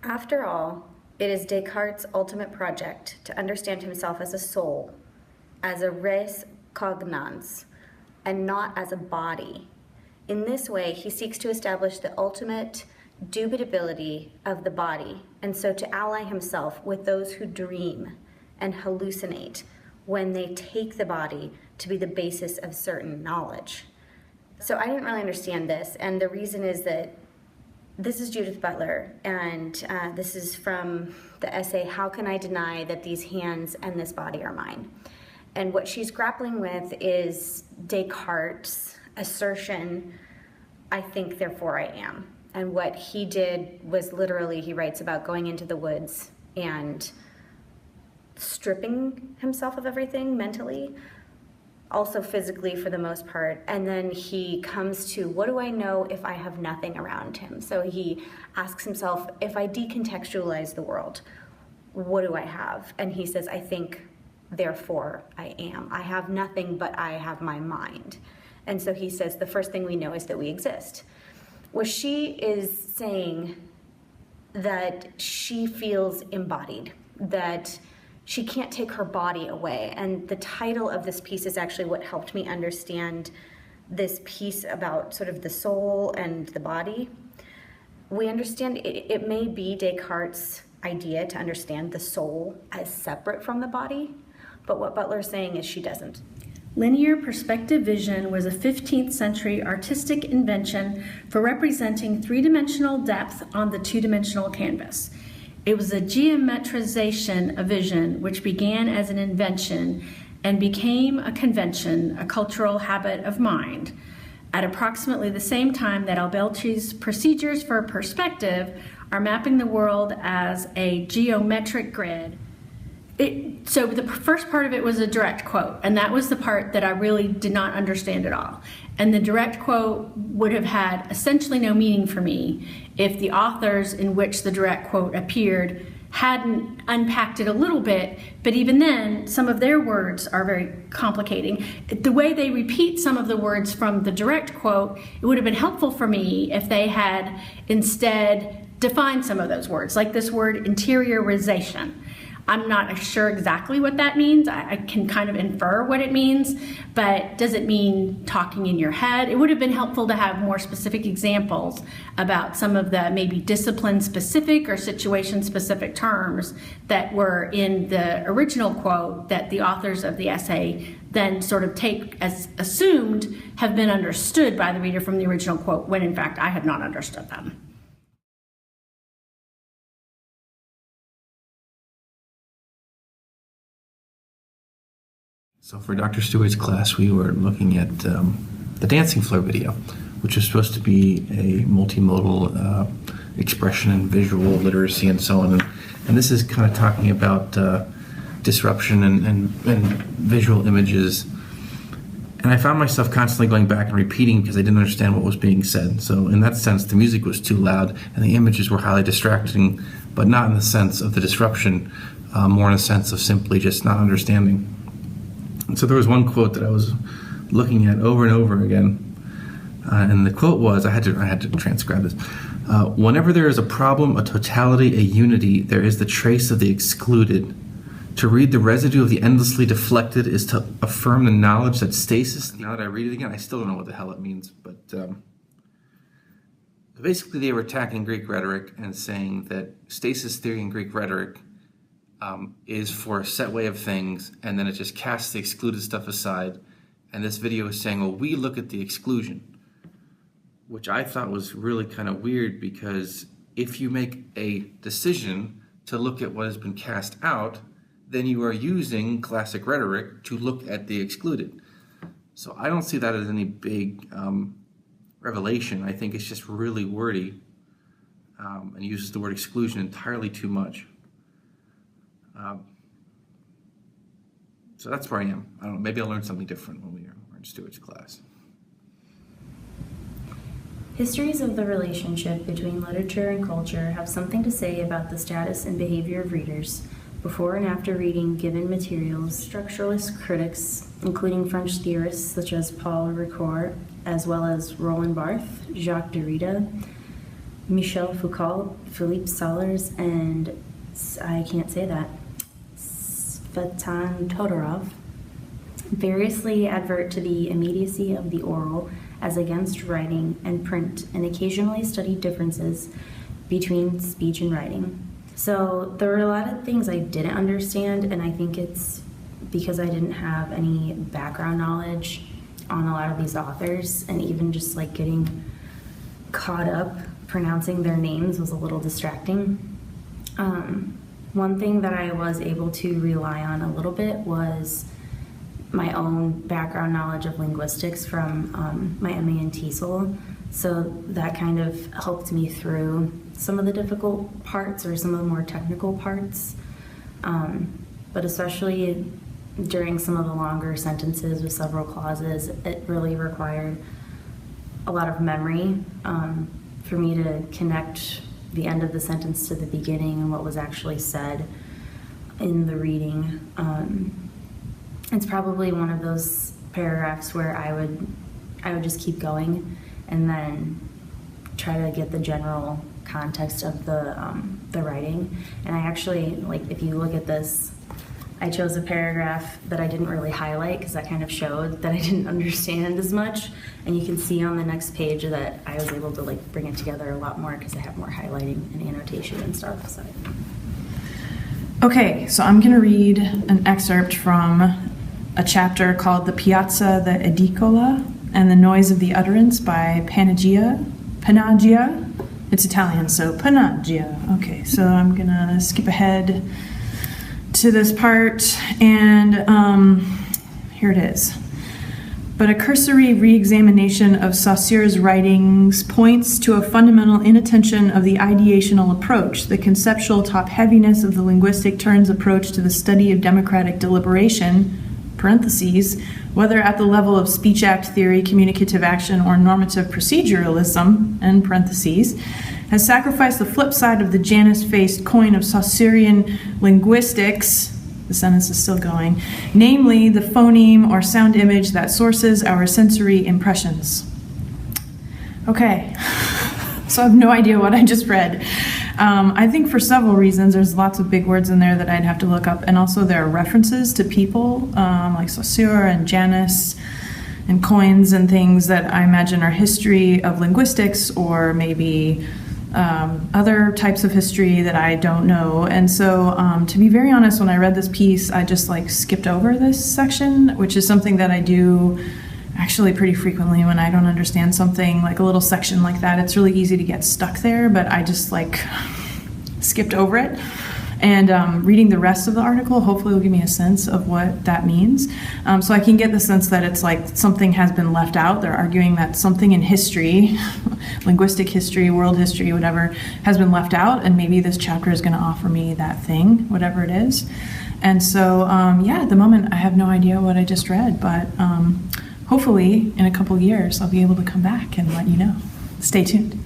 After all, it is Descartes' ultimate project to understand himself as a soul, as a res cognans, and not as a body. In this way, he seeks to establish the ultimate dubitability of the body, and so to ally himself with those who dream and hallucinate when they take the body to be the basis of certain knowledge. So I didn't really understand this, and the reason is that this is Judith Butler, and this is from the essay, How Can I Deny That These Hands and This Body Are Mine? And what she's grappling with is Descartes' assertion, I think, therefore I am. And what he did was literally, he writes about going into the woods and stripping himself of everything mentally, also physically for the most part, and then he comes to, what do I know if I have nothing around him? So he asks himself, if I decontextualize the world, what do I have? And he says, I think, therefore I am. I have nothing, but I have my mind. And so he says, the first thing we know is that we exist. Well, she is saying that she feels embodied, that she can't take her body away. And the title of this piece is actually what helped me understand this piece about sort of the soul and the body. We understand it may be Descartes' idea to understand the soul as separate from the body, but what Butler's saying is she doesn't. Linear perspective vision was a 15th century artistic invention for representing three-dimensional depth on the two-dimensional canvas. It was a geometrization of vision which began as an invention and became a convention, a cultural habit of mind. At approximately the same time that Alberti's procedures for perspective are mapping the world as a geometric grid. So the first part of it was a direct quote, and that was the part that I really did not understand at all. And the direct quote would have had essentially no meaning for me if the authors in which the direct quote appeared hadn't unpacked it a little bit, but even then, some of their words are very complicating. The way they repeat some of the words from the direct quote, it would have been helpful for me if they had instead defined some of those words, like this word interiorization. I'm not sure exactly what that means. I can kind of infer what it means, but does it mean talking in your head? It would have been helpful to have more specific examples about some of the maybe discipline-specific or situation-specific terms that were in the original quote that the authors of the essay then sort of take as assumed have been understood by the reader from the original quote, when in fact I had not understood them. So for Dr. Stewart's class, we were looking at the dancing floor video, which is supposed to be a multimodal expression and visual literacy and so on. And this is kind of talking about disruption and visual images. And I found myself constantly going back and repeating because I didn't understand what was being said. So in that sense, the music was too loud and the images were highly distracting, but not in the sense of the disruption, more in the sense of simply just not understanding. And so there was one quote that I was looking at over and over again, and the quote was, I had to transcribe this. Whenever there is a problem, a totality, a unity, there is the trace of the excluded. To read the residue of the endlessly deflected is to affirm the knowledge that stasis. Now that I read it again, I still don't know what the hell it means, but basically they were attacking Greek rhetoric and saying that stasis theory in Greek rhetoric is for a set way of things, and then it just casts the excluded stuff aside. And this video is saying, well, we look at the exclusion, which I thought was really kind of weird, because if you make a decision to look at what has been cast out, then you are using classic rhetoric to look at the excluded. So I don't see that as any big revelation. I think it's just really wordy and uses the word exclusion entirely too much. So that's where I am. I don't know, maybe I'll learn something different when we're in Stewart's class. Histories of the relationship between literature and culture have something to say about the status and behavior of readers before and after reading given materials. Structuralist critics, including French theorists such as Paul Ricoeur, as well as Roland Barthes, Jacques Derrida, Michel Foucault, Philippe Sollers, and I can't say that, Svetan Todorov, variously advert to the immediacy of the oral as against writing and print, and occasionally study differences between speech and writing. So there were a lot of things I didn't understand, and I think it's because I didn't have any background knowledge on a lot of these authors, and even just like getting caught up pronouncing their names was a little distracting. One thing that I was able to rely on a little bit was my own background knowledge of linguistics from my MA in TESOL. So that kind of helped me through some of the difficult parts or some of the more technical parts. But especially during some of the longer sentences with several clauses, it really required a lot of memory for me to connect the end of the sentence to the beginning and what was actually said in the reading. It's probably one of those paragraphs where I would just keep going and then try to get the general context of the writing. And I actually, like, if you look at this, I chose a paragraph that I didn't really highlight because that kind of showed that I didn't understand as much. And you can see on the next page that I was able to like bring it together a lot more because I have more highlighting and annotation and stuff. So. Okay, so I'm going to read an excerpt from a chapter called The Piazza, the Edicola, and the Noise of the Utterance by Panagia. It's Italian, so Panagia. Okay, so I'm going to skip ahead to this part, and here it is. But a cursory re-examination of Saussure's writings points to a fundamental inattention of the ideational approach, the conceptual top-heaviness of the linguistic turns approach to the study of democratic deliberation, parentheses, whether at the level of speech act theory, communicative action, or normative proceduralism, end parentheses, has sacrificed the flip side of the Janus-faced coin of Saussurean linguistics, the sentence is still going, namely the phoneme or sound image that sources our sensory impressions. Okay, so I have no idea what I just read. I think for several reasons, there's lots of big words in there that I'd have to look up, and also there are references to people like Saussure and Janus and coins and things that I imagine are history of linguistics or maybe other types of history that I don't know. And so to be very honest, when I read this piece, I just like skipped over this section, which is something that I do actually pretty frequently when I don't understand something, like a little section like that. It's really easy to get stuck there, but I just like skipped over it. And reading the rest of the article hopefully will give me a sense of what that means. So I can get the sense that it's like something has been left out. They're arguing that something in history, linguistic history, world history, whatever, has been left out, and maybe this chapter is going to offer me that thing, whatever it is. And so, yeah, at the moment I have no idea what I just read, but hopefully in a couple years I'll be able to come back and let you know. Stay tuned.